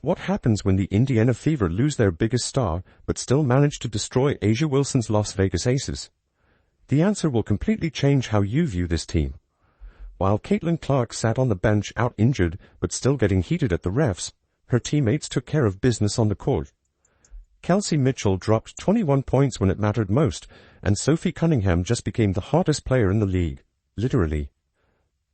What happens when the Indiana Fever lose their biggest star, but still manage to destroy A'ja Wilson's Las Vegas Aces? The answer will completely change how you view this team. While Caitlin Clark sat on the bench out injured, but still getting heated at the refs, her teammates took care of business on the court. Kelsey Mitchell dropped 21 points when it mattered most, and Sophie Cunningham just became the hottest player in the league. Literally.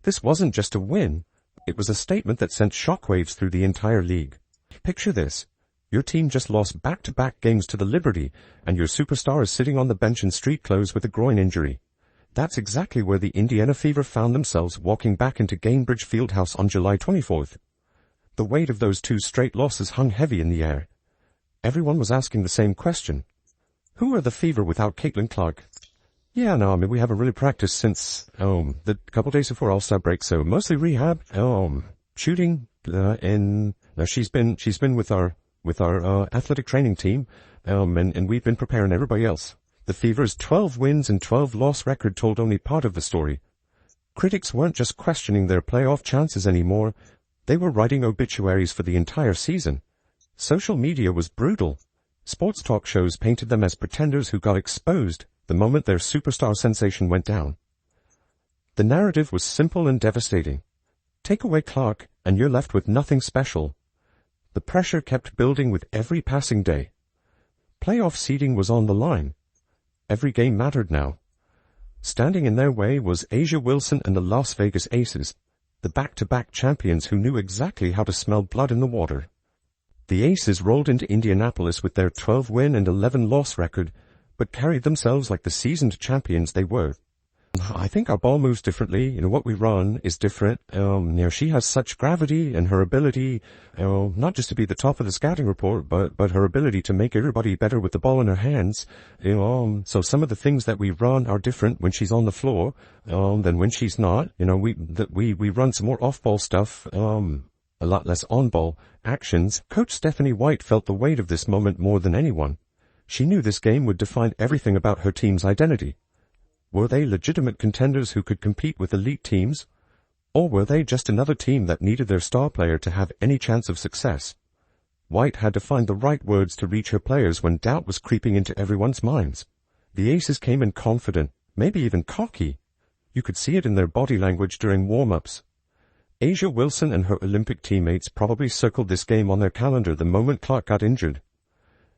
This wasn't just a win. It was a statement that sent shockwaves through the entire league. Picture this. Your team just lost back-to-back games to the Liberty, and your superstar is sitting on the bench in street clothes with a groin injury. That's exactly where the Indiana Fever found themselves walking back into Gainbridge Fieldhouse on July 24th. The weight of those 2 straight losses hung heavy in the air. Everyone was asking the same question. Who are the Fever without Caitlin Clark? Yeah, no, I mean, we haven't really practiced since, the couple days before All-Star break, so mostly rehab, shooting, she's been with our athletic training team, and we've been preparing everybody else. The Fever's 12 wins and 12 loss record told only part of the story. Critics weren't just questioning their playoff chances anymore, they were writing obituaries for the entire season. Social media was brutal. Sports talk shows painted them as pretenders who got exposed the moment their superstar sensation went down. The narrative was simple and devastating. Take away Clark, and you're left with nothing special. The pressure kept building with every passing day. Playoff seeding was on the line. Every game mattered now. Standing in their way was A'ja Wilson and the Las Vegas Aces, the back-to-back champions who knew exactly how to smell blood in the water. The Aces rolled into Indianapolis with their 12-win and 11-loss record, but carried themselves like the seasoned champions they were. I think our ball moves differently. What we run is different. She has such gravity, and her ability, not just to be the top of the scouting report, but her ability to make everybody better with the ball in her hands. So some of the things that we run are different when she's on the floor, than when she's not. We run some more off-ball stuff, a lot less on-ball actions. Coach Stephanie White felt the weight of this moment more than anyone. She knew this game would define everything about her team's identity. Were they legitimate contenders who could compete with elite teams? Or were they just another team that needed their star player to have any chance of success? White had to find the right words to reach her players when doubt was creeping into everyone's minds. The Aces came in confident, maybe even cocky. You could see it in their body language during warm-ups. A'ja Wilson and her Olympic teammates probably circled this game on their calendar the moment Clark got injured.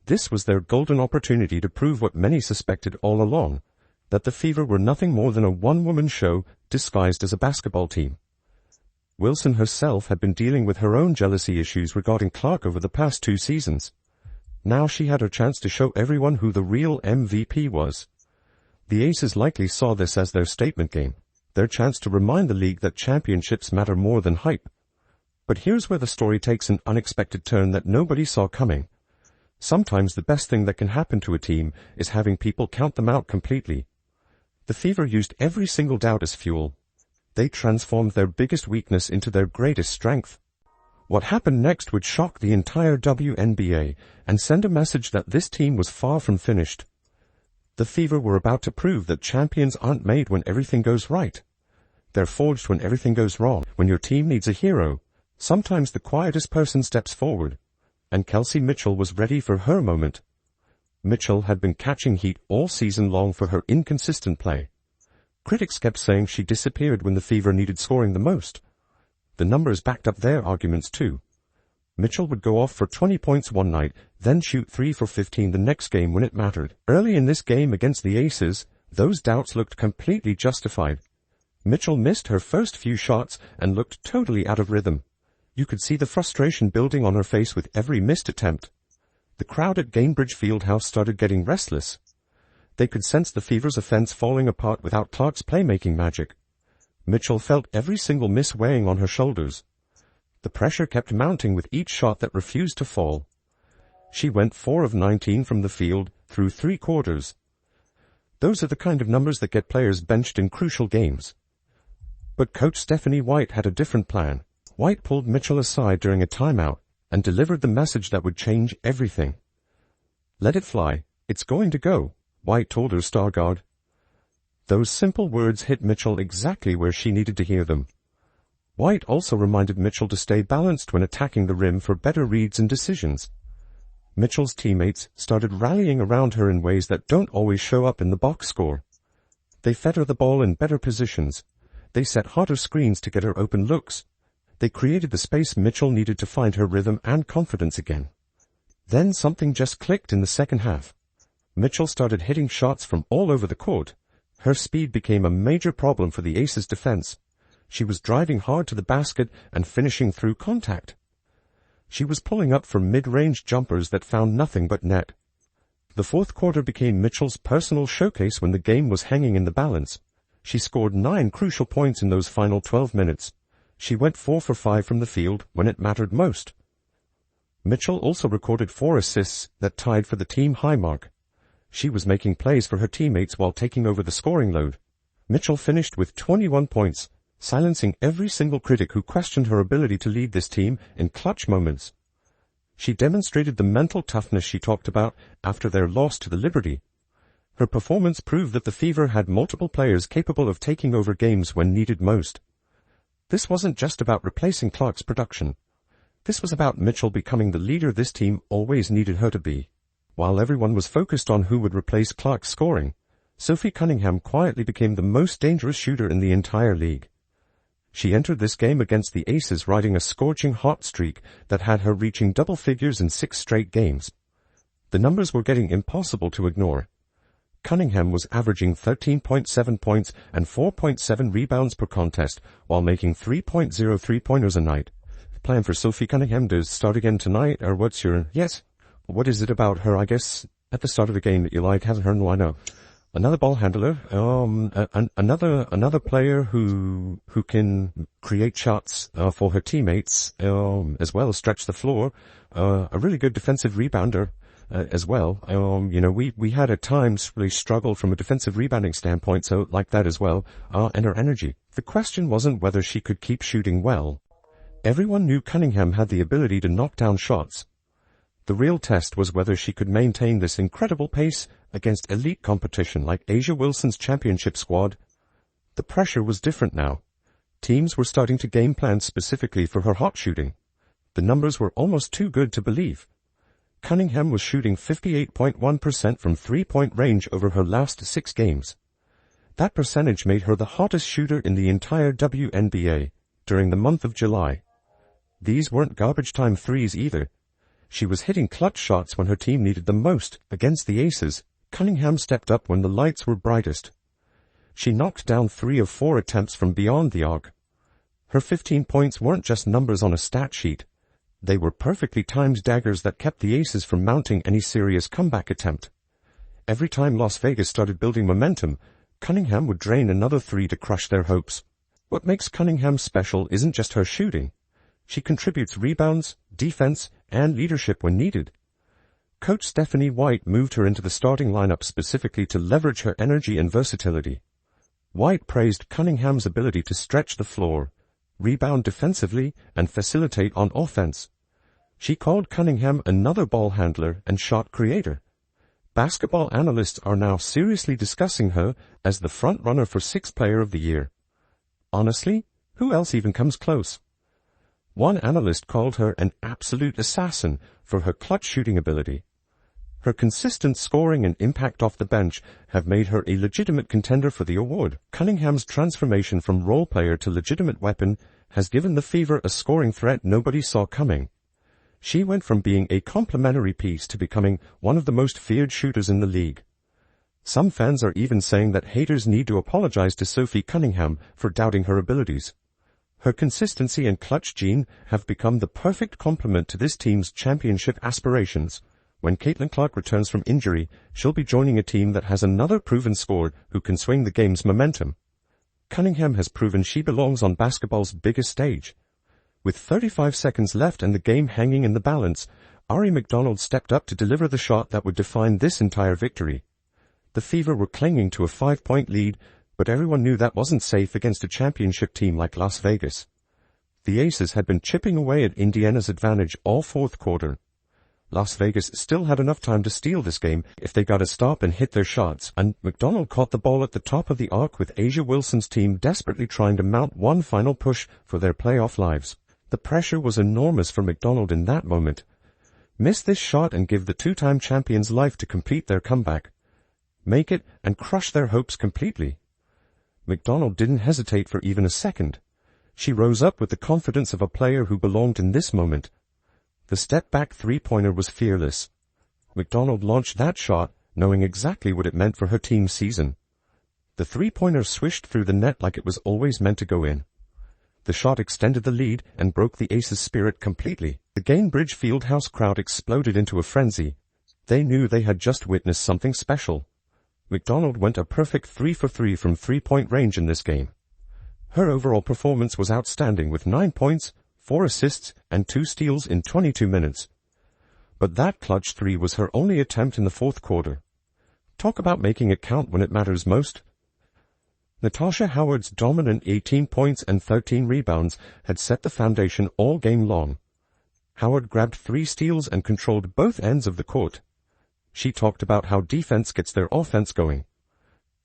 This was their golden opportunity to prove what many suspected all along, that the Fever were nothing more than a one-woman show disguised as a basketball team. Wilson herself had been dealing with her own jealousy issues regarding Clark over the past 2 seasons. Now she had her chance to show everyone who the real MVP was. The Aces likely saw this as their statement game, their chance to remind the league that championships matter more than hype. But here's where the story takes an unexpected turn that nobody saw coming. Sometimes the best thing that can happen to a team is having people count them out completely. The Fever used every single doubt as fuel. They transformed their biggest weakness into their greatest strength. What happened next would shock the entire WNBA and send a message that this team was far from finished. The Fever were about to prove that champions aren't made when everything goes right. They're forged when everything goes wrong. When your team needs a hero, sometimes the quietest person steps forward. And Kelsey Mitchell was ready for her moment. Mitchell had been catching heat all season long for her inconsistent play. Critics kept saying she disappeared when the Fever needed scoring the most. The numbers backed up their arguments too. Mitchell would go off for 20 points one night, then shoot 3 for 15 the next game when it mattered. Early in this game against the Aces, those doubts looked completely justified. Mitchell missed her first few shots and looked totally out of rhythm. You could see the frustration building on her face with every missed attempt. The crowd at Gainbridge Fieldhouse started getting restless. They could sense the Fever's offense falling apart without Clark's playmaking magic. Mitchell felt every single miss weighing on her shoulders. The pressure kept mounting with each shot that refused to fall. She went 4 of 19 from the field through 3 quarters. Those are the kind of numbers that get players benched in crucial games. But Coach Stephanie White had a different plan. White pulled Mitchell aside during a timeout and delivered the message that would change everything. "Let it fly. It's going to go," White told her star guard. Those simple words hit Mitchell exactly where she needed to hear them. White also reminded Mitchell to stay balanced when attacking the rim for better reads and decisions. Mitchell's teammates started rallying around her in ways that don't always show up in the box score. They fed her the ball in better positions. They set harder screens to get her open looks. They created the space Mitchell needed to find her rhythm and confidence again. Then something just clicked in the second half. Mitchell started hitting shots from all over the court. Her speed became a major problem for the Aces' defense. She was driving hard to the basket and finishing through contact. She was pulling up for mid-range jumpers that found nothing but net. The fourth quarter became Mitchell's personal showcase when the game was hanging in the balance. She scored 9 crucial points in those final 12 minutes. She went 4 for 5 from the field when it mattered most. Mitchell also recorded 4 assists that tied for the team high mark. She was making plays for her teammates while taking over the scoring load. Mitchell finished with 21 points, silencing every single critic who questioned her ability to lead this team in clutch moments. She demonstrated the mental toughness she talked about after their loss to the Liberty. Her performance proved that the Fever had multiple players capable of taking over games when needed most. This wasn't just about replacing Clark's production. This was about Mitchell becoming the leader this team always needed her to be. While everyone was focused on who would replace Clark's scoring, Sophie Cunningham quietly became the most dangerous shooter in the entire league. She entered this game against the Aces riding a scorching hot streak that had her reaching double figures in 6 straight games. The numbers were getting impossible to ignore. Cunningham was averaging 13.7 points and 4.7 rebounds per contest while making 3.0 three-pointers a night. Plan for Sophie Cunningham to start again tonight, or what's your... Yes, what is it about her, I guess, at the start of a game that you like? Hasn't heard, I know. Another ball handler, another player who can create shots for her teammates, as well as stretch the floor. A really good defensive rebounder as well. We had at times really struggled from a defensive rebounding standpoint, so like that as well. And her energy. The question wasn't whether she could keep shooting well. Everyone knew Cunningham had the ability to knock down shots. The real test was whether she could maintain this incredible pace against elite competition like A'ja Wilson's championship squad. The pressure was different now. Teams were starting to game plan specifically for her hot shooting. The numbers were almost too good to believe. Cunningham was shooting 58.1% from three-point range over her last 6 games. That percentage made her the hottest shooter in the entire WNBA during the month of July. These weren't garbage time threes either. She was hitting clutch shots when her team needed them most. Against the Aces, Cunningham stepped up when the lights were brightest. She knocked down 3 of 4 attempts from beyond the arc. Her 15 points weren't just numbers on a stat sheet. They were perfectly timed daggers that kept the Aces from mounting any serious comeback attempt. Every time Las Vegas started building momentum, Cunningham would drain another 3 to crush their hopes. What makes Cunningham special isn't just her shooting. She contributes rebounds, defense, and leadership when needed. Coach Stephanie White moved her into the starting lineup specifically to leverage her energy and versatility. White praised Cunningham's ability to stretch the floor, rebound defensively, and facilitate on offense. She called Cunningham another ball handler and shot creator. Basketball analysts are now seriously discussing her as the front-runner for 6th Player of the Year. Honestly, who else even comes close? One analyst called her an absolute assassin for her clutch shooting ability. Her consistent scoring and impact off the bench have made her a legitimate contender for the award. Cunningham's transformation from role player to legitimate weapon has given the Fever a scoring threat nobody saw coming. She went from being a complementary piece to becoming one of the most feared shooters in the league. Some fans are even saying that haters need to apologize to Sophie Cunningham for doubting her abilities. Her consistency and clutch gene have become the perfect complement to this team's championship aspirations. When Caitlin Clark returns from injury, she'll be joining a team that has another proven scorer who can swing the game's momentum. Cunningham has proven she belongs on basketball's biggest stage. With 35 seconds left and the game hanging in the balance, Ari McDonald stepped up to deliver the shot that would define this entire victory. The Fever were clinging to a 5-point lead, but everyone knew that wasn't safe against a championship team like Las Vegas. The Aces had been chipping away at Indiana's advantage all fourth quarter. Las Vegas still had enough time to steal this game if they got a stop and hit their shots, and McDonald caught the ball at the top of the arc with A'ja Wilson's team desperately trying to mount one final push for their playoff lives. The pressure was enormous for McDonald in that moment. Miss this shot and give the two-time champions life to complete their comeback. Make it and crush their hopes completely. McDonald didn't hesitate for even a second. She rose up with the confidence of a player who belonged in this moment. The step-back three-pointer was fearless. McDonald launched that shot, knowing exactly what it meant for her team's season. The three-pointer swished through the net like it was always meant to go in. The shot extended the lead and broke the Aces' spirit completely. The Gainbridge Fieldhouse crowd exploded into a frenzy. They knew they had just witnessed something special. McDonald went a perfect 3 for 3 from three-point range in this game. Her overall performance was outstanding with 9 points, 4 assists, and 2 steals in 22 minutes. But that clutch three was her only attempt in the fourth quarter. Talk about making it count when it matters most. Natasha Howard's dominant 18 points and 13 rebounds had set the foundation all game long. Howard grabbed 3 steals and controlled both ends of the court. She talked about how defense gets their offense going.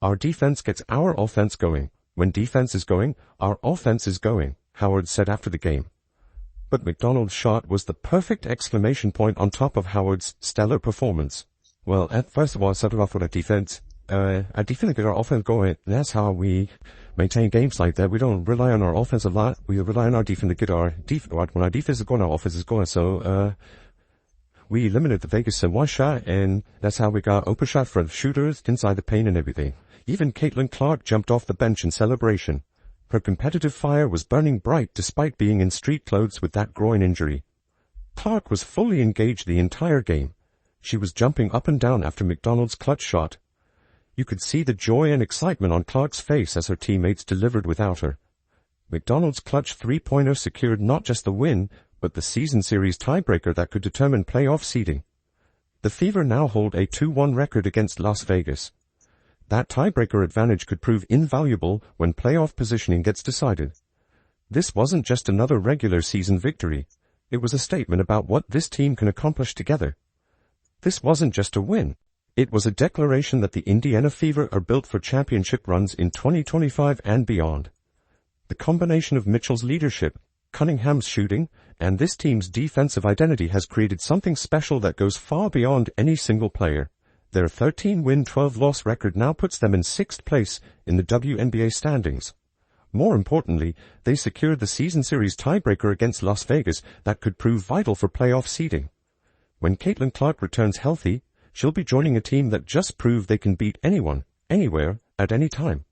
Our defense gets our offense going. When defense is going, our offense is going, Howard said after the game. But McDonald's shot was the perfect exclamation point on top of Howard's stellar performance. Well, first of all, I started off with our defense. Our defense gets our offense going. That's how we maintain games like that. We don't rely on our offense a lot. We rely on our defense to get our defense. When our defense is going, our offense is going. So, we eliminated the Vegas in one shot, and that's how we got open shot for the shooters inside the paint and everything. Even Caitlin Clark jumped off the bench in celebration. Her competitive fire was burning bright despite being in street clothes with that groin injury. Clark was fully engaged the entire game. She was jumping up and down after McDonald's clutch shot. You could see the joy and excitement on Clark's face as her teammates delivered without her. McDonald's clutch three-pointer secured not just the win, but the season series tiebreaker that could determine playoff seeding. The Fever now hold a 2-1 record against Las Vegas. That tiebreaker advantage could prove invaluable when playoff positioning gets decided. This wasn't just another regular season victory. It was a statement about what this team can accomplish together. This wasn't just a win. It was a declaration that the Indiana Fever are built for championship runs in 2025 and beyond. The combination of Mitchell's leadership, Cunningham's shooting, and this team's defensive identity has created something special that goes far beyond any single player. Their 13-win, 12-loss record now puts them in 6th place in the WNBA standings. More importantly, they secured the season series tiebreaker against Las Vegas that could prove vital for playoff seeding. When Caitlin Clark returns healthy, she'll be joining a team that just proved they can beat anyone, anywhere, at any time.